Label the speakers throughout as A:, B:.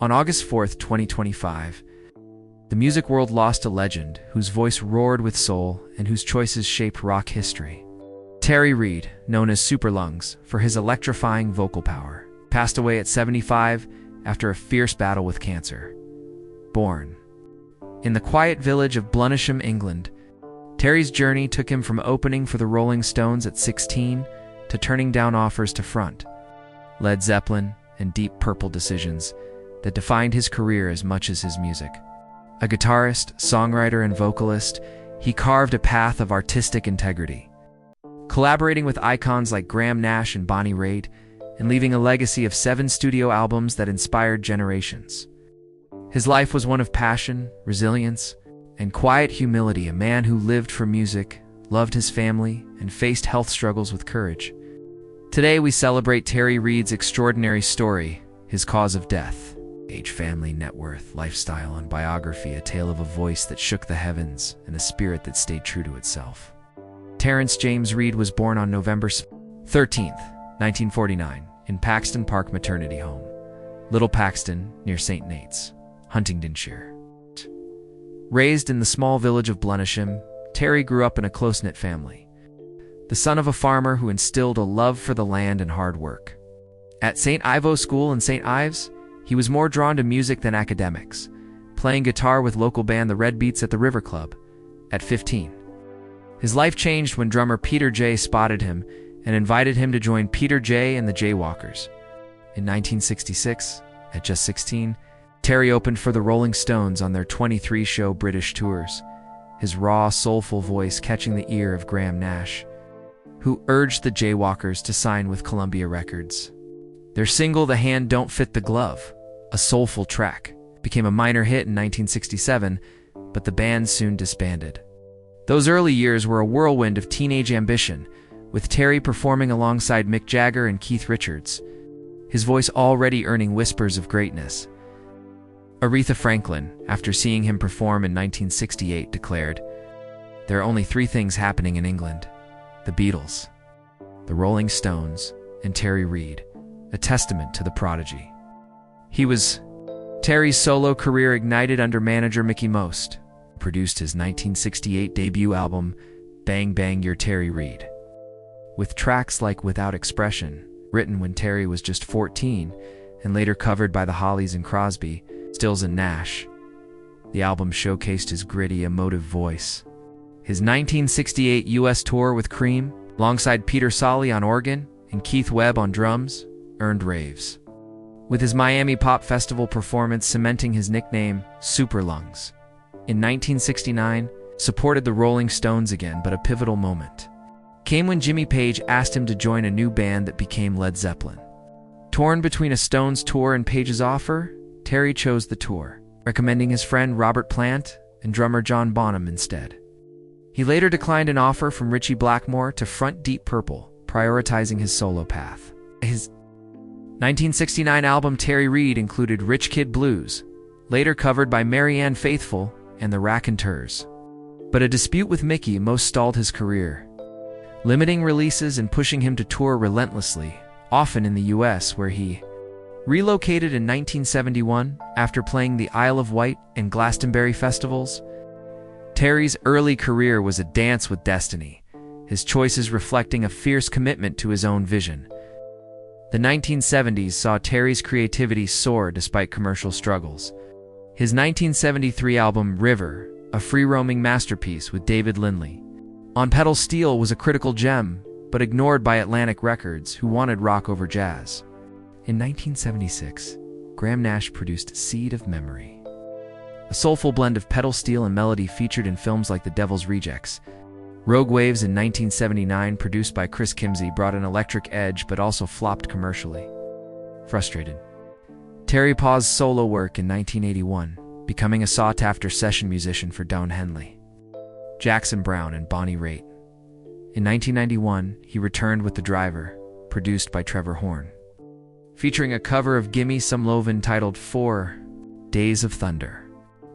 A: On August 4th, 2025, the music world lost a legend whose voice roared with soul and whose choices shaped rock history. Terry Reid, known as Super Lungs for his electrifying vocal power, passed away at 75 after a fierce battle with cancer. Born in the quiet village of Bonamassa, England, Terry's journey took him from opening for the Rolling Stones at 16 to turning down offers to front Led Zeppelin and Deep Purple, decisions that defined his career as much as his music. A guitarist, songwriter, and vocalist, he carved a path of artistic integrity, collaborating with icons like Nash and Bonnie Raitt, and leaving a legacy of 7 studio albums that inspired generations. His life was one of passion, resilience, and quiet humility, a man who lived for music, loved his family, and faced health struggles with courage. Today we celebrate Terry Reid's extraordinary story, his cause of death, age, family, net worth, lifestyle, and biography, a tale of a voice that shook the heavens and a spirit that stayed true to itself. Terrence James Reid was born on November 13th, 1949, in Paxton Park Maternity Home, Little Paxton, near St. Nates, Huntingdonshire. Raised in the small village of Bonamassa, Terry grew up in a close-knit family, the son of a farmer who instilled a love for the land and hard work. At St. Ivo School in St. Ives, he was more drawn to music than academics, playing guitar with local band The Red Beats at the River Club. At 15, his life changed when drummer Peter J. spotted him and invited him to join Peter J. and the Jaywalkers. In 1966, at just 16, Terry opened for the Rolling Stones on their 23-show British tours, his raw, soulful voice catching the ear of Nash, who urged the Jaywalkers to sign with Columbia Records. Their single The Hand Don't Fit the Glove, a soulful track, became a minor hit in 1967, but the band soon disbanded. Those early years were a whirlwind of teenage ambition, with Terry performing alongside Mick Jagger and Keith Richards, his voice already earning whispers of greatness. Aretha Franklin, after seeing him perform in 1968, declared, "There are only 3 things happening in England: the Beatles, the Rolling Stones, and Terry Reid," a testament to the prodigy. Terry's solo career ignited under manager Mickey Most, who produced his 1968 debut album, Bang Bang You're Terry Reid. With tracks like Without Expression, written when Terry was just 14, and later covered by the Hollies and Crosby, Stills and Nash, the album showcased his gritty, emotive voice. His 1968 U.S. tour with Cream, alongside Peter Solly on organ and Keith Webb on drums, earned raves, with his Miami Pop Festival performance cementing his nickname, Super Lungs. In 1969, supported the Rolling Stones again, but a pivotal moment came when Jimmy Page asked him to join a new band that became Led Zeppelin. Torn between a Stones tour and Page's offer, Terry chose the tour, recommending his friend Robert Plant and drummer John Bonham instead. He later declined an offer from Ritchie Blackmore to front Deep Purple, prioritizing his solo path. His 1969 album Terry Reid included Rich Kid Blues, later covered by Marianne Faithfull and the Raconteurs. But a dispute with Mickey Most stalled his career, limiting releases and pushing him to tour relentlessly, often in the US, where he relocated in 1971 after playing the Isle of Wight and Glastonbury festivals. Terry's early career was a dance with destiny, his choices reflecting a fierce commitment to his own vision. The 1970s saw Terry's creativity soar despite commercial struggles. His 1973 album River, a free-roaming masterpiece with David Lindley on pedal steel, was a critical gem, but ignored by Atlantic Records, who wanted rock over jazz. In 1976, Nash produced Seed of Memory, a soulful blend of pedal steel and melody featured in films like The Devil's Rejects. Rogue Waves in 1979, produced by Chris Kimsey, brought an electric edge but also flopped commercially. Frustrated, Terry paused solo work in 1981, becoming a sought-after session musician for Don Henley, Jackson Browne, and Bonnie Raitt. In 1991, he returned with The Driver, produced by Trevor Horn, featuring a cover of Gimme Some Lovin' titled 4 Days of Thunder.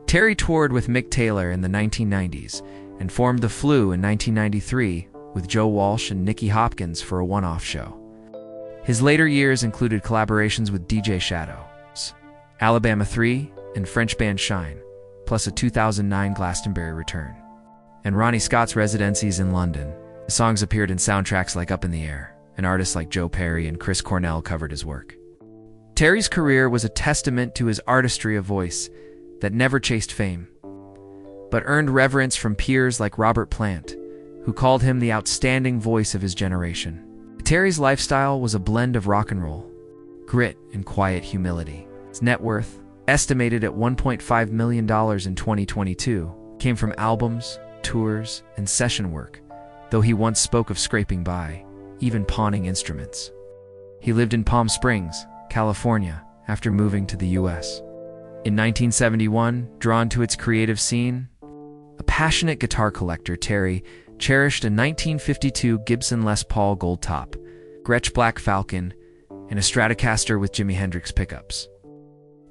A: Terry toured with Mick Taylor in the 1990s and formed The Flu in 1993 with Joe Walsh and Nicky Hopkins for a one-off show. His later years included collaborations with DJ Shadows, Alabama 3, and French band Shine, plus a 2009 Glastonbury return. And Ronnie Scott's residencies in London. The songs appeared in soundtracks like Up in the Air, and artists like Joe Perry and Chris Cornell covered his work. Terry's career was a testament to his artistry of voice that never chased fame, but earned reverence from peers like Robert Plant, who called him the outstanding voice of his generation. Terry's lifestyle was a blend of rock and roll, grit, and quiet humility. His net worth, estimated at $1.5 million in 2022, came from albums, tours, and session work, though he once spoke of scraping by, even pawning instruments. He lived in Palm Springs, California, after moving to the U.S. In 1971, drawn to its creative scene, a passionate guitar collector, Terry cherished a 1952 Gibson Les Paul Gold Top, Gretsch Black Falcon, and a Stratocaster with Jimi Hendrix pickups.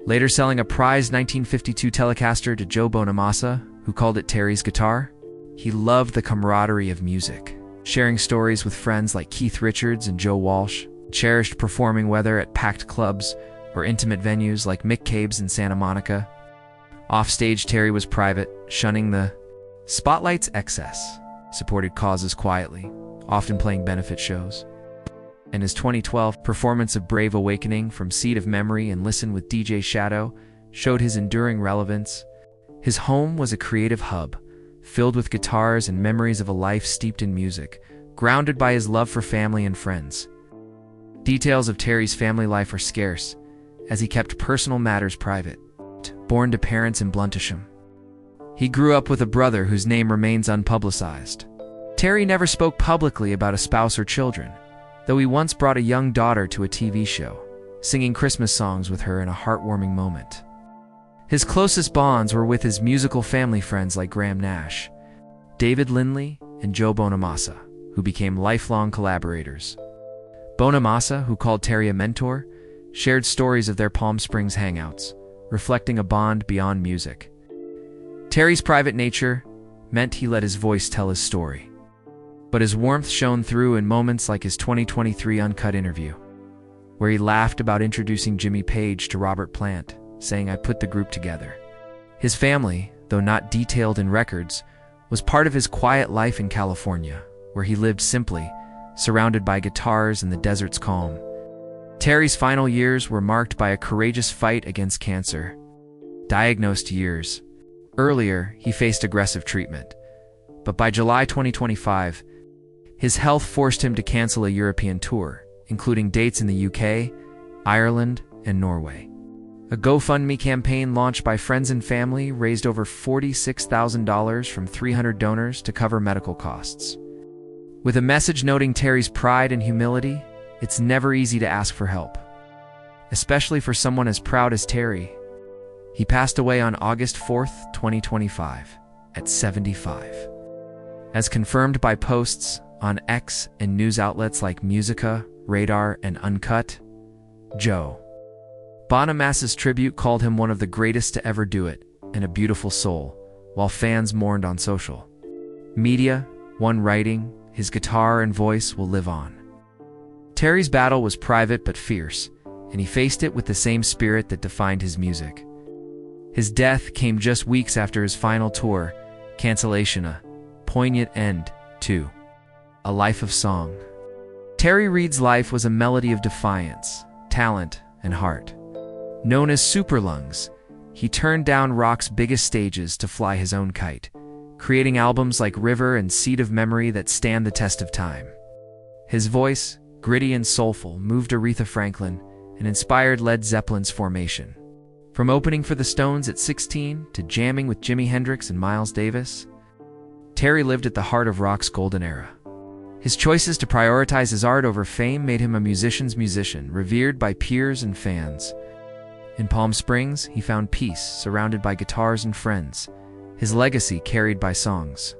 A: Later selling a prized 1952 Telecaster to Joe Bonamassa, who called it Terry's guitar, he loved the camaraderie of music, sharing stories with friends like Keith Richards and Joe Walsh, cherished performing whether at packed clubs or intimate venues like Mick Cabe's in Santa Monica. Offstage, Terry was private, shunning the spotlight's excess, supported causes quietly, often playing benefit shows. And his 2012 performance of Brave Awakening from Seed of Memory and Listen with DJ Shadow showed his enduring relevance. His home was a creative hub, filled with guitars and memories of a life steeped in music, grounded by his love for family and friends. Details of Terry's family life are scarce, as he kept personal matters private. Born to parents in Bluntisham, he grew up with a brother whose name remains unpublicized. Terry never spoke publicly about a spouse or children, though he once brought a young daughter to a TV show, singing Christmas songs with her in a heartwarming moment. His closest bonds were with his musical family friends like Graham Nash, David Lindley, and Joe Bonamassa, who became lifelong collaborators. Bonamassa, who called Terry a mentor, shared stories of their Palm Springs hangouts, reflecting a bond beyond music. Terry's private nature meant he let his voice tell his story, but his warmth shone through in moments like his 2023 Uncut interview, where he laughed about introducing Jimmy Page to Robert Plant, saying, "I put the group together." His family, though not detailed in records, was part of his quiet life in California, where he lived simply, surrounded by guitars and the desert's calm. Terry's final years were marked by a courageous fight against cancer. Diagnosed years earlier, he faced aggressive treatment, but by July 2025, his health forced him to cancel a European tour, including dates in the UK, Ireland, and Norway. A GoFundMe campaign launched by friends and family raised over $46,000 from 300 donors to cover medical costs. With a message noting Terry's pride and humility, it's never easy to ask for help, especially for someone as proud as Terry. He passed away on August 4th, 2025, at 75. As confirmed by posts on X and news outlets like Musica, Radar, and Uncut, Joe Bonamassa's tribute called him one of the greatest to ever do it and a beautiful soul, while fans mourned on social media, one writing, "His guitar and voice will live on." Terry's battle was private but fierce, and he faced it with the same spirit that defined his music. His death came just weeks after his final tour cancellation, a poignant end to a life of song. Terry Reid's life was a melody of defiance, talent, and heart. Known as Superlungs, he turned down rock's biggest stages to fly his own kite, creating albums like River and Seed of Memory that stand the test of time. His voice, gritty and soulful, moved Aretha Franklin and inspired Led Zeppelin's formation. From opening for the Stones at 16 to jamming with Jimi Hendrix and Miles Davis, Terry lived at the heart of rock's golden era. His choices to prioritize his art over fame made him a musician's musician, revered by peers and fans. In Palm Springs, he found peace, surrounded by guitars and friends, his legacy carried by songs,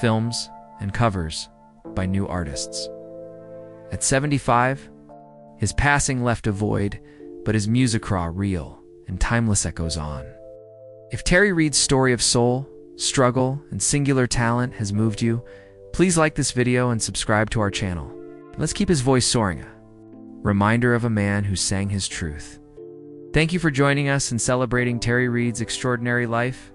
A: films, and covers by new artists. At 75, his passing left a void, but his music raw, real, and timeless echoes on. If Terry Reid's story of soul, struggle, and singular talent has moved you, please like this video and subscribe to our channel. Let's keep his voice soaring, a reminder of a man who sang his truth. Thank you for joining us and celebrating Terry Reid's extraordinary life.